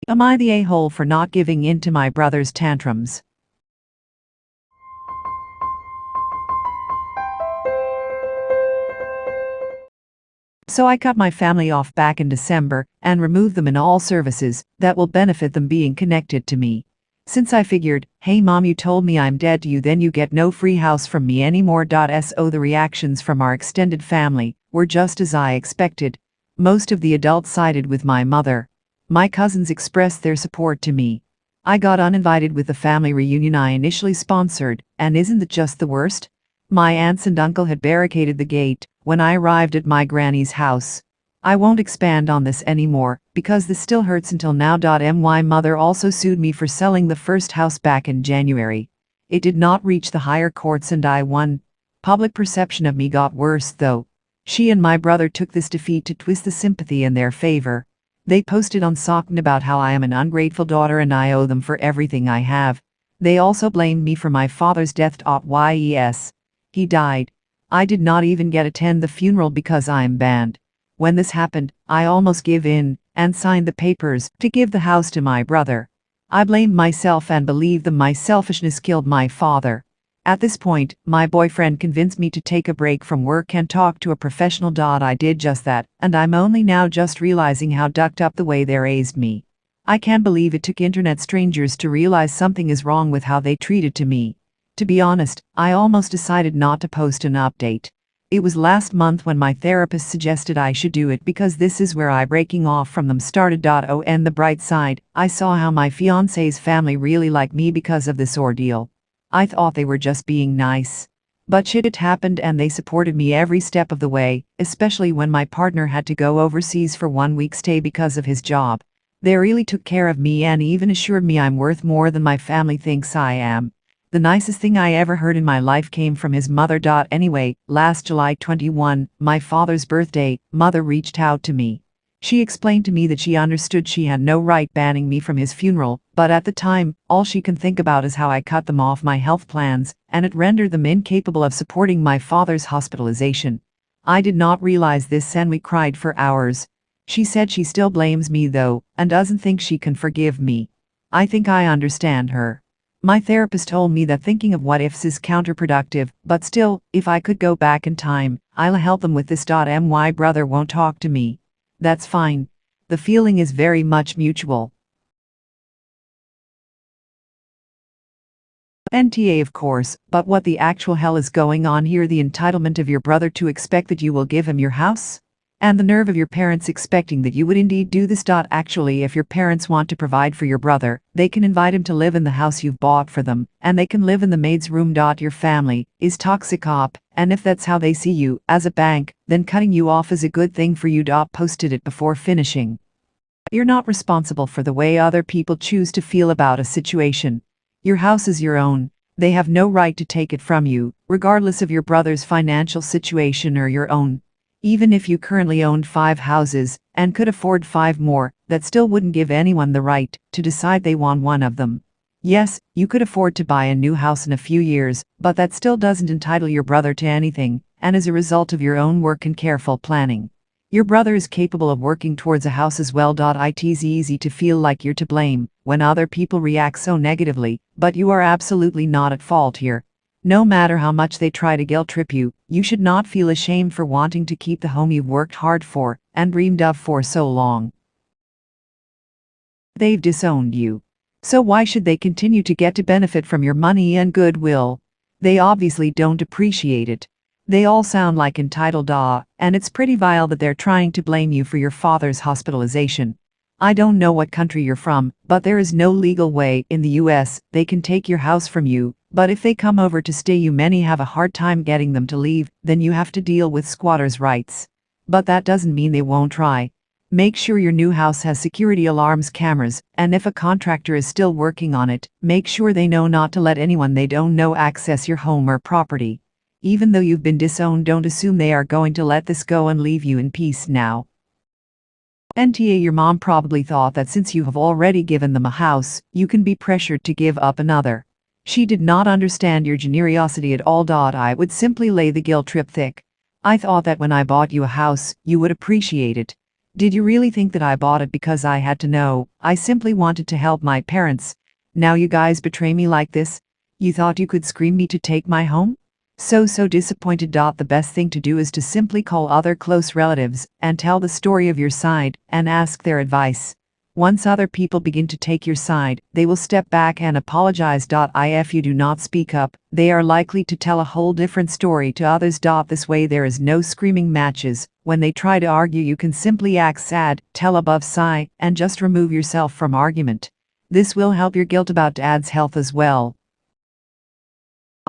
Am I the a-hole for not giving in to my brother's tantrums? So I cut my family off back in December and removed them in all services that will benefit them being connected to me. Since I figured, hey mom, you told me I'm dead to you, then you get no free house from me anymore. So the reactions from our extended family were just as I expected. Most of the adults sided with my mother. My cousins expressed their support to me. I got uninvited with the family reunion I initially sponsored, and isn't that just the worst? My aunts and uncle had barricaded the gate when I arrived at my granny's house. I won't expand on this anymore, because this still hurts until now. My mother also sued me for selling the first house back in January. It did not reach the higher courts and I won. Public perception of me got worse though. She and my brother took this defeat to twist the sympathy in their favor. They posted on Sockton about how I am an ungrateful daughter and I owe them for everything I have. They also blamed me for my father's death. Yes. He died. I did not even get to attend the funeral because I'm banned. When this happened, I almost gave in and signed the papers to give the house to my brother. I blamed myself and believed that my selfishness killed my father. At this point, my boyfriend convinced me to take a break from work and talk to a professional. I did just that, and I'm only now just realizing how ducked up the way they raised me. I can't believe it took internet strangers to realize something is wrong with how they treated to me. To be honest, I almost decided not to post an update. It was last month when my therapist suggested I should do it because this is where I breaking off from them started. On the bright side, I saw how my fiance's family really liked me because of this ordeal. I thought they were just being nice. But shit, it happened and they supported me every step of the way, especially when my partner had to go overseas for 1 week stay because of his job. They really took care of me and even assured me I'm worth more than my family thinks I am. The nicest thing I ever heard in my life came from his mother. Anyway, last July 21, my father's birthday, mother reached out to me. She explained to me that she understood she had no right banning me from his funeral, but at the time, all she can think about is how I cut them off my health plans, and it rendered them incapable of supporting my father's hospitalization. I did not realize this and we cried for hours. She said she still blames me though, and doesn't think she can forgive me. I think I understand her. My therapist told me that thinking of what ifs is counterproductive, but still, if I could go back in time, I'll help them with this. My brother won't talk to me. That's fine. The feeling is very much mutual. NTA of course, but what the actual hell is going on here? The entitlement of your brother to expect that you will give him your house? And the nerve of your parents expecting that you would indeed do this. Actually, if your parents want to provide for your brother, they can invite him to live in the house you've bought for them, and they can live in the maid's room. Your family is toxic and if that's how they see you, as a bank, then cutting you off is a good thing for you. Posted it before finishing. You're not responsible for the way other people choose to feel about a situation. Your house is your own. They have no right to take it from you, regardless of your brother's financial situation or your own. Even if you currently owned 5 houses and could afford 5 more, that still wouldn't give anyone the right to decide they want one of them. Yes, you could afford to buy a new house in a few years, but that still doesn't entitle your brother to anything, and as a result of your own work and careful planning. Your brother is capable of working towards a house as well. It's easy to feel like you're to blame when other people react so negatively, but you are absolutely not at fault here. No matter how much they try to guilt trip you, you should not feel ashamed for wanting to keep the home you've worked hard for and dreamed of for so long. They've disowned you. So why should they continue to get to benefit from your money and goodwill? They obviously don't appreciate it. They all sound like entitled and it's pretty vile that they're trying to blame you for your father's hospitalization. I don't know what country you're from, but there is no legal way in the US they can take your house from you, but if they come over to stay you many have a hard time getting them to leave, then you have to deal with squatters' rights. But that doesn't mean they won't try. Make sure your new house has security alarms, cameras, and if a contractor is still working on it, make sure they know not to let anyone they don't know access your home or property. Even though you've been disowned, don't assume they are going to let this go and leave you in peace now. NTA, your mom probably thought that since you have already given them a house, you can be pressured to give up another. She did not understand your generosity at all. I would simply lay the guilt trip thick. I thought that when I bought you a house, you would appreciate it. Did you really think that I bought it because I had to know? I simply wanted to help my parents. Now you guys betray me like this? You thought you could scream me to take my home? So disappointed. The best thing to do is to simply call other close relatives and tell the story of your side and ask their advice. Once other people begin to take your side, they will step back and apologize. If you do not speak up, they are likely to tell a whole different story to others. This way there is no screaming matches. When they try to argue, you can simply act sad, tell above sigh, and just remove yourself from argument. This will help your guilt about dad's health as well.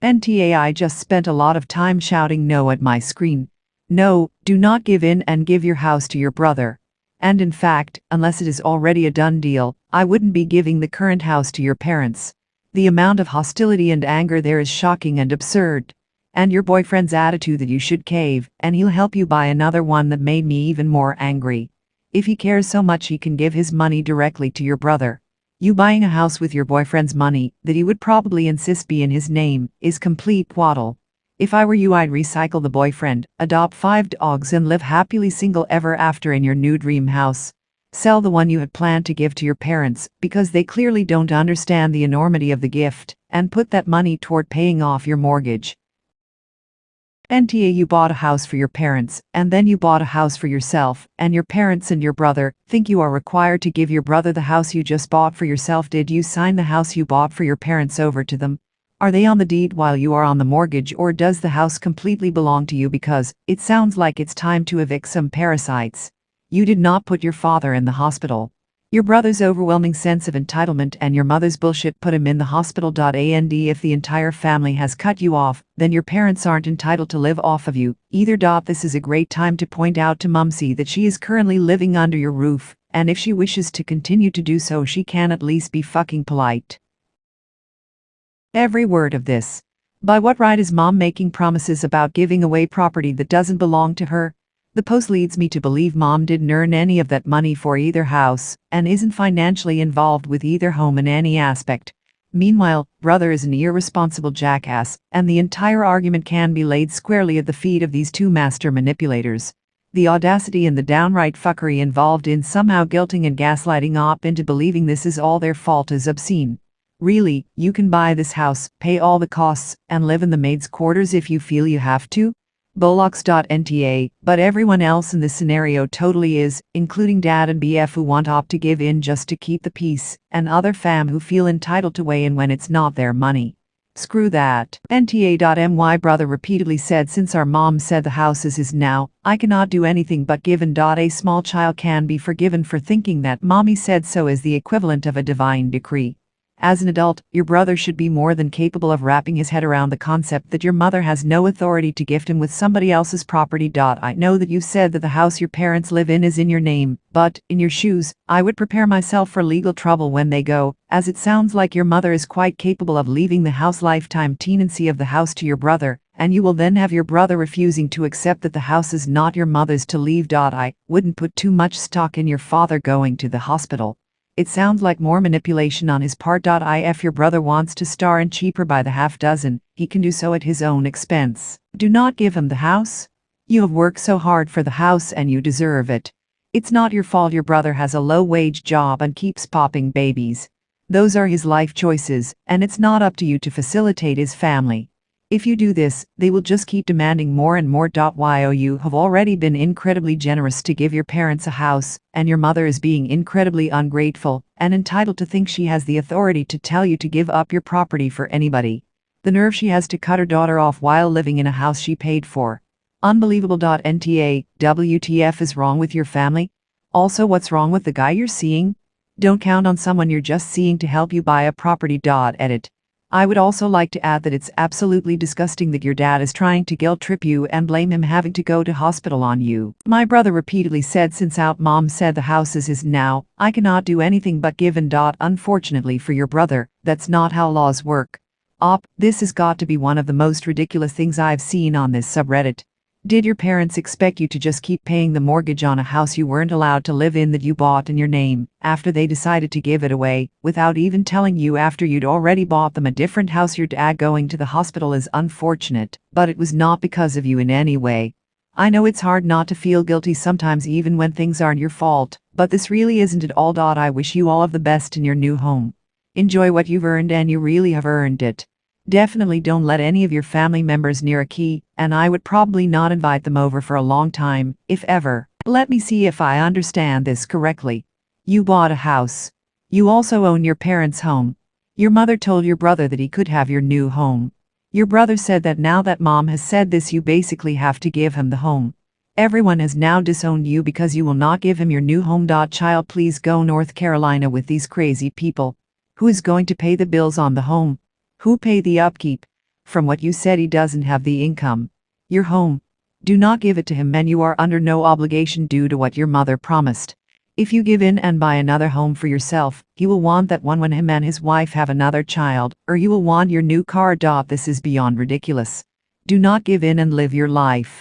I just spent a lot of time shouting no at my screen. No, do not give in and give your house to your brother. And in fact, unless it is already a done deal, I wouldn't be giving the current house to your parents. The amount of hostility and anger there is shocking and absurd. And your boyfriend's attitude that you should cave, and he'll help you buy another one that made me even more angry. If he cares so much, he can give his money directly to your brother. You buying a house with your boyfriend's money, that he would probably insist be in his name, is complete twaddle. If I were you, I'd recycle the boyfriend, adopt 5 dogs and live happily single ever after in your new dream house. Sell the one you had planned to give to your parents, because they clearly don't understand the enormity of the gift, and put that money toward paying off your mortgage. You bought a house for your parents, and then you bought a house for yourself, and your parents and your brother think you are required to give your brother the house you just bought for yourself. Did you sign the house you bought for your parents over to them? Are they on the deed while you are on the mortgage, or does the house completely belong to you? Because it sounds like it's time to evict some parasites. You did not put your father in the hospital. Your brother's overwhelming sense of entitlement and your mother's bullshit put him in the hospital. And if the entire family has cut you off, then your parents aren't entitled to live off of you either. This is a great time to point out to Mumsy that she is currently living under your roof, and if she wishes to continue to do so, she can at least be fucking polite. Every word of this. By what right is mom making promises about giving away property that doesn't belong to her? The post leads me to believe mom didn't earn any of that money for either house, and isn't financially involved with either home in any aspect. Meanwhile, brother is an irresponsible jackass, and the entire argument can be laid squarely at the feet of these two master manipulators. The audacity and the downright fuckery involved in somehow guilting and gaslighting Op into believing this is all their fault is obscene. Really, you can buy this house, pay all the costs, and live in the maid's quarters if you feel you have to? Bollocks.nta, but everyone else in this scenario totally is, including dad and BF who want Op to give in just to keep the peace, and other fam who feel entitled to weigh in when it's not their money. Screw that. NTA.my brother repeatedly said, since our mom said the house is his now, I cannot do anything but give in. A small child can be forgiven for thinking that mommy said so is the equivalent of a divine decree. As an adult, your brother should be more than capable of wrapping his head around the concept that your mother has no authority to gift him with somebody else's property. I know that you said that the house your parents live in is in your name, but, in your shoes, I would prepare myself for legal trouble when they go, as it sounds like your mother is quite capable of leaving the house lifetime tenancy of the house to your brother, and you will then have your brother refusing to accept that the house is not your mother's to leave. I wouldn't put too much stock in your father going to the hospital. It sounds like more manipulation on his part. If your brother wants to star in Cheaper by the half dozen, he can do so at his own expense. Do not give him the house. You have worked so hard for the house and you deserve it. It's not your fault your brother has a low-wage job and keeps popping babies. Those are his life choices, and it's not up to you to facilitate his family. If you do this, they will just keep demanding more and more. You have already been incredibly generous to give your parents a house, and your mother is being incredibly ungrateful and entitled to think she has the authority to tell you to give up your property for anybody. The nerve she has to cut her daughter off while living in a house she paid for. Unbelievable. NTA, WTF is wrong with your family? Also, what's wrong with the guy you're seeing? Don't count on someone you're just seeing to help you buy a property. Edit. I would also like to add that it's absolutely disgusting that your dad is trying to guilt trip you and blame him having to go to hospital on you. My brother repeatedly said since out mom said the house is his now, I cannot do anything but give in. Unfortunately for your brother, that's not how laws work. This has got to be one of the most ridiculous things I've seen on this subreddit. Did your parents expect you to just keep paying the mortgage on a house you weren't allowed to live in that you bought in your name, after they decided to give it away, without even telling you after you'd already bought them a different house? Your dad going to the hospital is unfortunate, but it was not because of you in any way. I know it's hard not to feel guilty sometimes even when things aren't your fault, but this really isn't at all. I wish you all of the best in your new home. Enjoy what you've earned, and you really have earned it. Definitely don't let any of your family members near a key, and I would probably not invite them over for a long time, if ever. Let me see if I understand this correctly. You bought a house. You also own your parents' home. Your mother told your brother that he could have your new home. Your brother said that now that mom has said this, you basically have to give him the home. Everyone has now disowned you because you will not give him your new home. Child, please go North Carolina with these crazy people. Who is going to pay the bills on the home? Who pay the upkeep? From what you said, he doesn't have the income. Your home. Do not give it to him, and you are under no obligation due to what your mother promised. If you give in and buy another home for yourself, he will want that one when him and his wife have another child, or you will want your new car. This is beyond ridiculous. Do not give in and live your life.